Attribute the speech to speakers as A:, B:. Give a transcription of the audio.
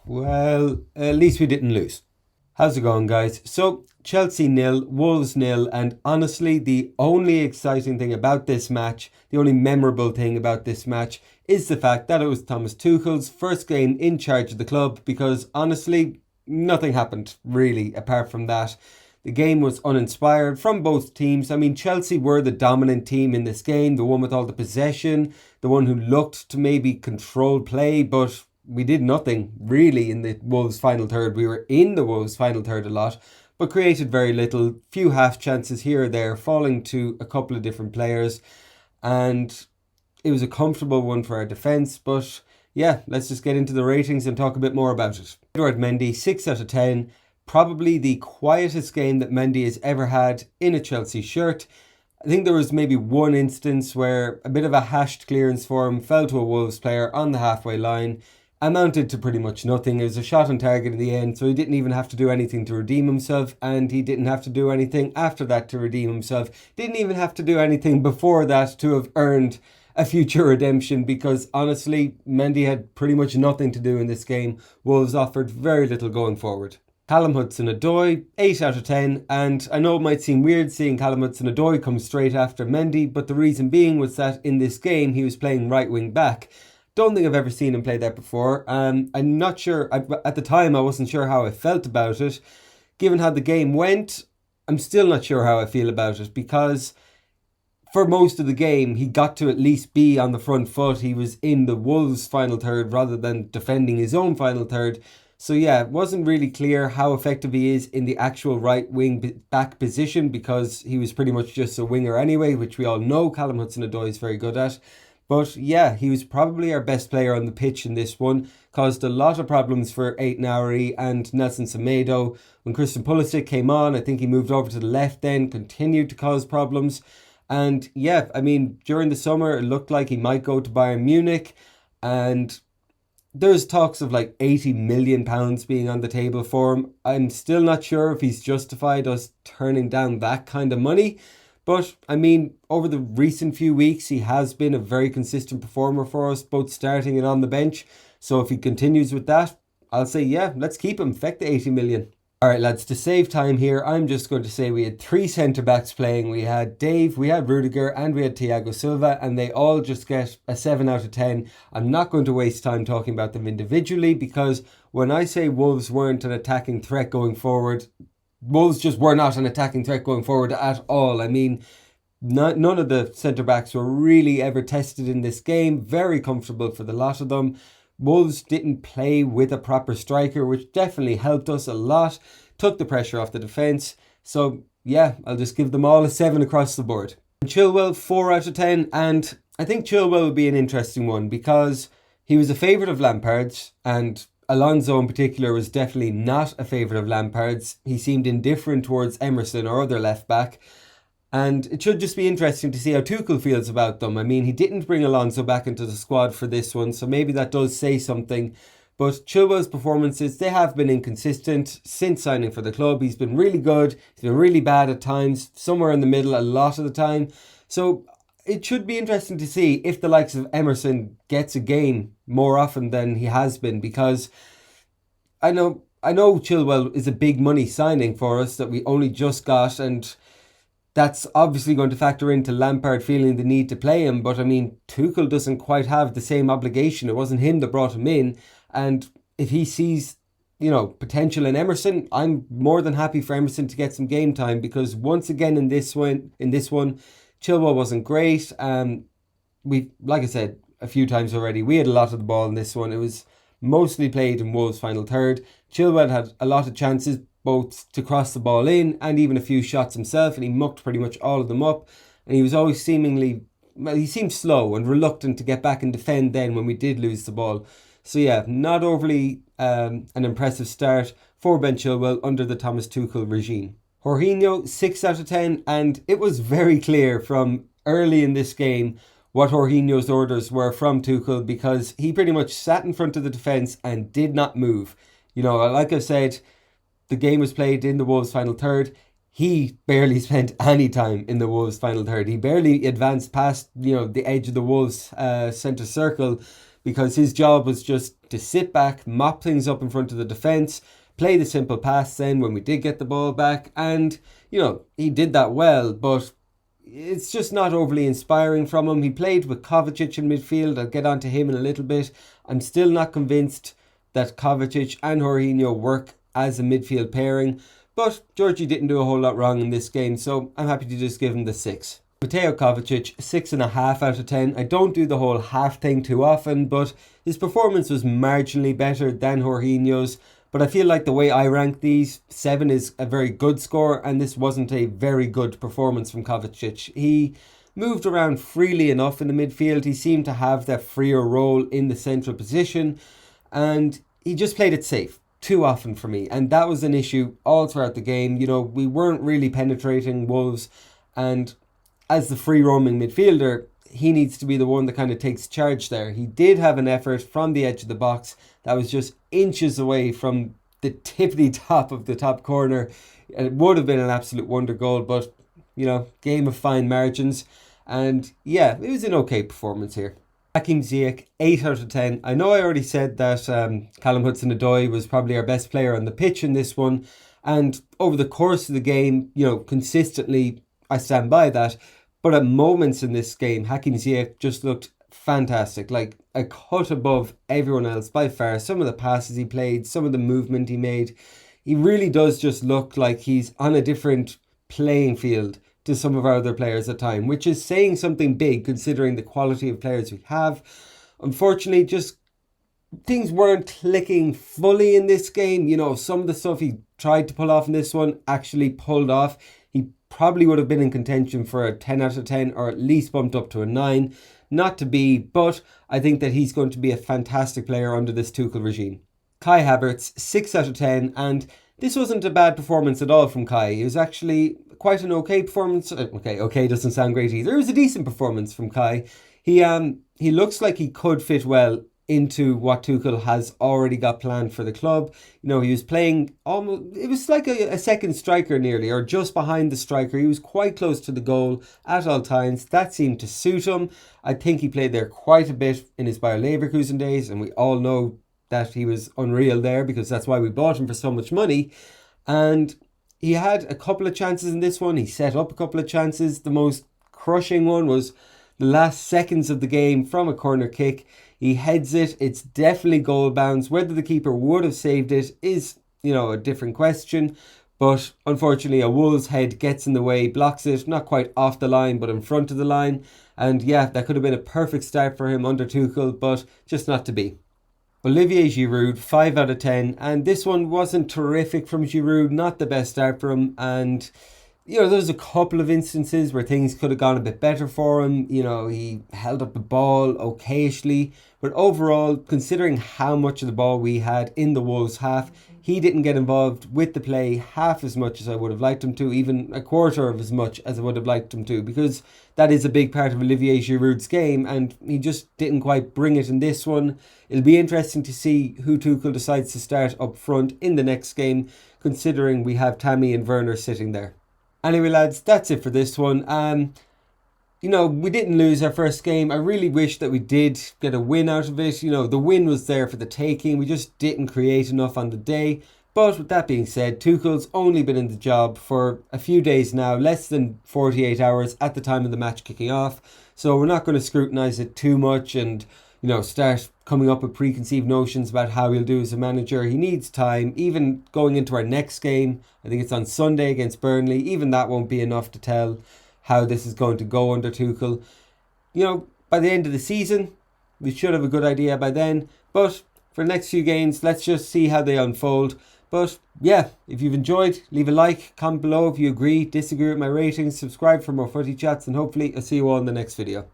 A: Well, at least we didn't lose. How's it going, guys? So, Chelsea nil, Wolves nil, and honestly, the only exciting thing about this match, the only memorable thing about this match, is the fact that it was Thomas Tuchel's first game in charge of the club because honestly, nothing happened really apart from that. The game was uninspired from both teams. I mean, Chelsea were the dominant team in this game, the one with all the possession, the one who looked to maybe control play, but we did nothing really in the Wolves final third. We were in the Wolves final third a lot, but created very little. Few half chances here or there, falling to a couple of different players. And it was a comfortable one for our defence. But yeah, let's just get into the ratings and talk a bit more about it. Edouard Mendy, 6 out of 10. Probably the quietest game that Mendy has ever had in a Chelsea shirt. I think there was maybe one instance where a bit of a hashed clearance for him fell to a Wolves player on the halfway line. Amounted to pretty much nothing. It was a shot on target in the end, so he didn't even have to do anything to redeem himself, and he didn't have to do anything after that to redeem himself. Didn't even have to do anything before that to have earned a future redemption, because honestly, Mendy had pretty much nothing to do in this game. Wolves offered very little going forward. Callum Hudson-Odoi, 8 out of 10, and I know it might seem weird seeing Callum Hudson-Odoi come straight after Mendy, but the reason being was that in this game he was playing right wing back. Don't think I've ever seen him play that before. I'm not sure. At the time, I wasn't sure how I felt about it. Given how the game went, I'm still not sure how I feel about it because for most of the game, he got to at least be on the front foot. He was in the Wolves' final third rather than defending his own final third. So yeah, it wasn't really clear how effective he is in the actual right wing back position because he was pretty much just a winger anyway, which we all know Callum Hudson-Odoi is very good at. But yeah, he was probably our best player on the pitch in this one. Caused a lot of problems for Aït-Nouri and Nelson Semedo. When Christian Pulisic came on, I think he moved over to the left then, continued to cause problems. And yeah, I mean, during the summer, it looked like he might go to Bayern Munich. And there's talks of like £80 million being on the table for him. I'm still not sure if he's justified us turning down that kind of money. But, I mean, over the recent few weeks, he has been a very consistent performer for us, both starting and on the bench. So if he continues with that, I'll say, yeah, let's keep him. Feck the 80 million. All right, lads, to save time here, I'm just going to say we had 3 centre-backs playing. We had Dave, we had Rudiger, and we had Thiago Silva, and they all just get a 7 out of 10. I'm not going to waste time talking about them individually because when I say Wolves weren't an attacking threat going forward, Wolves just were not an attacking threat going forward at all. I mean, none of the centre-backs were really ever tested in this game. Very comfortable for the lot of them. Wolves didn't play with a proper striker, which definitely helped us a lot. Took the pressure off the defence. So, yeah, I'll just give them all a 7 across the board. Chilwell, 4 out of 10. And I think Chilwell would be an interesting one because he was a favourite of Lampard's and Alonso in particular was definitely not a favourite of Lampard's. He seemed indifferent towards Emerson or other left back. And it should just be interesting to see how Tuchel feels about them. I mean, he didn't bring Alonso back into the squad for this one, so maybe that does say something. But Chilwell's performances, they have been inconsistent since signing for the club. He's been really good, he's been really bad at times, somewhere in the middle a lot of the time. So it should be interesting to see if the likes of Emerson gets a game more often than he has been, because I know Chilwell is a big money signing for us that we only just got, and that's obviously going to factor into Lampard feeling the need to play him. But I mean, Tuchel doesn't quite have the same obligation. It wasn't him that brought him in, and if he sees potential in Emerson, I'm more than happy for Emerson to get some game time because once again in this one, Chilwell wasn't great. We, like I said a few times already, we had a lot of the ball in this one. It was mostly played in Wolves' final third. Chilwell had a lot of chances both to cross the ball in and even a few shots himself, and he mucked pretty much all of them up. And he was always he seemed slow and reluctant to get back and defend then when we did lose the ball. So yeah, not overly an impressive start for Ben Chilwell under the Thomas Tuchel regime. Jorginho, 6 out of 10, and it was very clear from early in this game what Jorginho's orders were from Tuchel because he pretty much sat in front of the defence and did not move. Like I've said, the game was played in the Wolves' final third. He barely spent any time in the Wolves' final third. He barely advanced past, the edge of the Wolves' centre circle. because his job was just to sit back, mop things up in front of the defence, play the simple pass then when we did get the ball back, and, he did that well, but it's just not overly inspiring from him. He played with Kovacic in midfield. I'll get onto him in a little bit. I'm still not convinced that Kovacic and Jorginho work as a midfield pairing, but Georgie didn't do a whole lot wrong in this game, so I'm happy to just give him the 6. Mateo Kovacic, 6.5 out of 10. I don't do the whole half thing too often, but his performance was marginally better than Jorginho's. But I feel like the way I rank these, 7 is a very good score, and this wasn't a very good performance from Kovacic. He moved around freely enough in the midfield. He seemed to have that freer role in the central position, and he just played it safe too often for me. And that was an issue all throughout the game. We weren't really penetrating Wolves, and as the free roaming midfielder, he needs to be the one that kind of takes charge there. He did have an effort from the edge of the box that was just inches away from the tippity top of the top corner. It would have been an absolute wonder goal, but, game of fine margins. And yeah, it was an okay performance here. Hakim Ziyech, 8 out of 10. I know I already said that Callum Hudson-Odoi was probably our best player on the pitch in this one. And over the course of the game, consistently, I stand by that. But at moments in this game, Hakim Ziyech just looked fantastic, like a cut above everyone else by far. Some of the passes he played, some of the movement he made, he really does just look like he's on a different playing field to some of our other players at time, which is saying something big considering the quality of players we have. Unfortunately, just things weren't clicking fully in this game. Some of the stuff he tried to pull off in this one actually pulled off. He probably would have been in contention for a 10 out of 10 or at least bumped up to a 9. Not to be, but I think that he's going to be a fantastic player under this Tuchel regime. Kai Havertz, 6 out of 10, and this wasn't a bad performance at all from Kai. It was actually quite an okay performance. Okay doesn't sound great either. It was a decent performance from Kai. He looks like he could fit well into what Tuchel has already got planned for the club. He was playing almost, it was like a second striker nearly, or just behind the striker. He was quite close to the goal at all times. That seemed to suit him. I think he played there quite a bit in his Bayer Leverkusen days, and we all know that he was unreal there because that's why we bought him for so much money. And he had a couple of chances in this one. He set up a couple of chances. The most crushing one was the last seconds of the game from a corner kick. He heads it. It's definitely goal bounds. Whether the keeper would have saved it is, a different question. But unfortunately, a Wolves head gets in the way, blocks it, not quite off the line, but in front of the line. And yeah, that could have been a perfect start for him under Tuchel, but just not to be. Olivier Giroud, 5 out of 10. And this one wasn't terrific from Giroud, not the best start for him. And there's a couple of instances where things could have gone a bit better for him. He held up the ball occasionally. But overall, considering how much of the ball we had in the Wolves half, he didn't get involved with the play half as much as I would have liked him to, even a quarter of as much as I would have liked him to, because that is a big part of Olivier Giroud's game, and he just didn't quite bring it in this one. It'll be interesting to see who Tuchel decides to start up front in the next game, considering we have Tammy and Werner sitting there. Anyway, lads, that's it for this one. We didn't lose our first game. I really wish that we did get a win out of it. The win was there for the taking. We just didn't create enough on the day. But with that being said, Tuchel's only been in the job for a few days now, less than 48 hours at the time of the match kicking off. So we're not going to scrutinise it too much and, start coming up with preconceived notions about how he'll do as a manager. He needs time. Even going into our next game, I think it's on Sunday against Burnley, even that won't be enough to tell how this is going to go under Tuchel. By the end of the season, we should have a good idea by then. But for the next few games, let's just see how they unfold. But yeah, if you've enjoyed, leave a like, comment below if you agree, disagree with my ratings, subscribe for more footy chats, and hopefully I'll see you all in the next video.